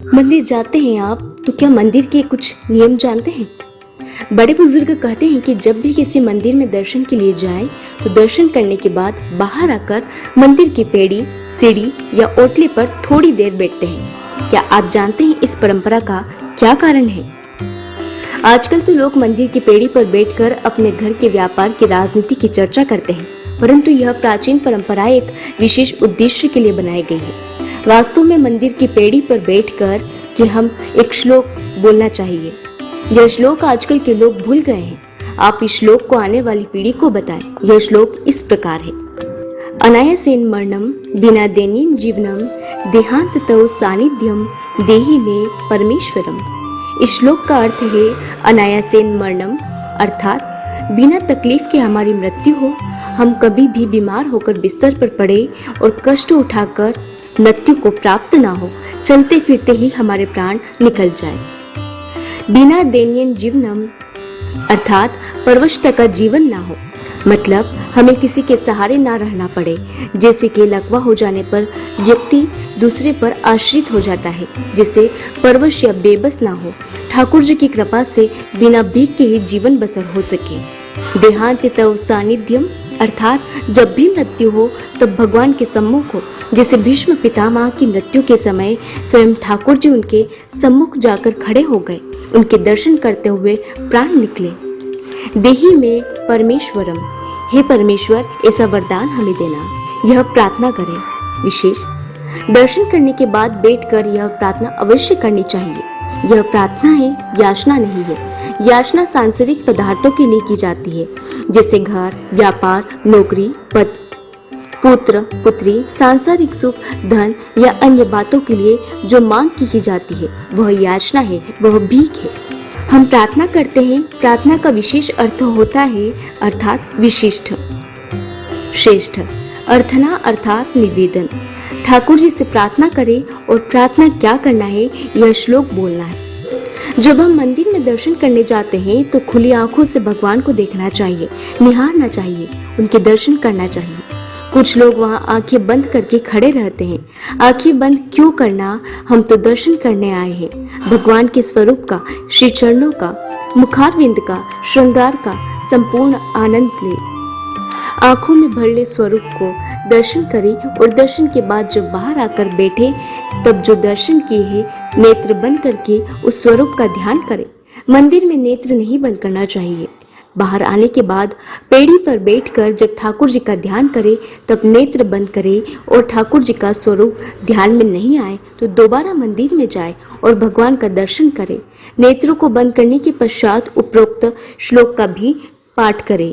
मंदिर जाते हैं आप तो क्या मंदिर के कुछ नियम जानते हैं? बड़े बुजुर्ग कहते हैं कि जब भी किसी मंदिर में दर्शन के लिए जाएं तो दर्शन करने के बाद बाहर आकर मंदिर की पेड़ी, सीढ़ी या ओटले पर थोड़ी देर बैठते हैं। क्या आप जानते हैं इस परंपरा का क्या कारण है? आजकल तो लोग मंदिर की पेड़ी पर बैठकर अपने घर के व्यापार की राजनीति की चर्चा करते हैं, परंतु यह प्राचीन परंपरा एक विशेष उद्देश्य के लिए बनाई गई है। वास्तव में मंदिर की पेड़ी पर बैठकर कि हम एक श्लोक बोलना चाहिए। यह श्लोक आजकल के लोग भूल गए हैं। आप इस श्लोक को आने वाली पीढ़ी को बताएं। यह श्लोक इस प्रकार है: अनायासेन मरणम बिना दैन्येन जीवनम देहांत तव सानिध्यम देहि में परमेश्वरम। इस श्लोक का अर्थ है अनायासेन मरणम अर्थात बिना तकलीफ के हमारी मृत्यु हो, हम कभी भी बीमार होकर बिस्तर पर पड़े और कष्ट उठाकर मृत्यु को प्राप्त ना हो, चलते फिरते ही हमारे प्राण निकल जाए। बिना दैन्येन जीवनम अर्थात परवशता का जीवन ना हो, मतलब हमें किसी के सहारे ना रहना पड़े। जैसे कि लकवा हो जाने पर व्यक्ति दूसरे पर आश्रित हो जाता है, जिससे परवश या बेबस ना हो। ठाकुर जी की कृपा से बिना भीख के ही जीवन बसर हो सके। देहांत तव सानिध्यम अर्थात जब भी मृत्यु हो तब भगवान के सम्मुख हो। जैसे भीष्म पितामह की मृत्यु के समय स्वयं ठाकुर जी उनके सम्मुख जाकर खड़े हो गए, उनके दर्शन करते हुए प्राण निकले। देहि में परमेश्वरम, हे परमेश्वर ऐसा वरदान हमें देना। यह प्रार्थना करें। विशेष दर्शन करने के बाद बैठकर यह प्रार्थना अवश्य करनी चाहिए। यह प्रार्थना है, याचना नहीं है। याचना सांसारिक पदार्थों के लिए की जाती है, जैसे घर, व्यापार, नौकरी, पद, पुत्र, पुत्री, सांसारिक सुख, धन या अन्य बातों के लिए जो मांग की जाती है वह याचना है, वह भीख है। हम प्रार्थना करते हैं। प्रार्थना का विशेष अर्थ होता है अर्थात विशिष्ट, श्रेष्ठ। अर्थना अर्थात निवेदन। ठाकुर जी से प्रार्थना करें और प्रार्थना क्या करना है, यह श्लोक बोलना है। जब हम मंदिर में दर्शन करने जाते हैं तो खुली आंखों से भगवान को देखना चाहिए, निहारना चाहिए, उनके दर्शन करना चाहिए। कुछ लोग वहां आंखें बंद करके खड़े रहते हैं। आंखें बंद क्यों करना? हम तो दर्शन करने आए हैं। भगवान के स्वरूप का, श्री चरणों का, मुखारविंद का, श्रृंगार का संपूर्ण आनंद ले। आंखों में भर ले स्वरूप को दर्शन करें और दर्शन के बाद जब बाहर आकर बैठे तब जो दर्शन किए हैं नेत्र बंद करके उस स्वरूप का ध्यान करें। मंदिर में नेत्र नहीं बंद करना चाहिए। बाहर आने के बाद पेड़ी पर बैठकर जब ठाकुर जी का ध्यान करें तब नेत्र बंद करें और ठाकुर जी का स्वरूप ध्यान में नहीं आए तो दोबारा मंदिर में जाए और भगवान का दर्शन करें। नेत्रों को बंद करने के पश्चात उपरोक्त श्लोक का भी पाठ करें।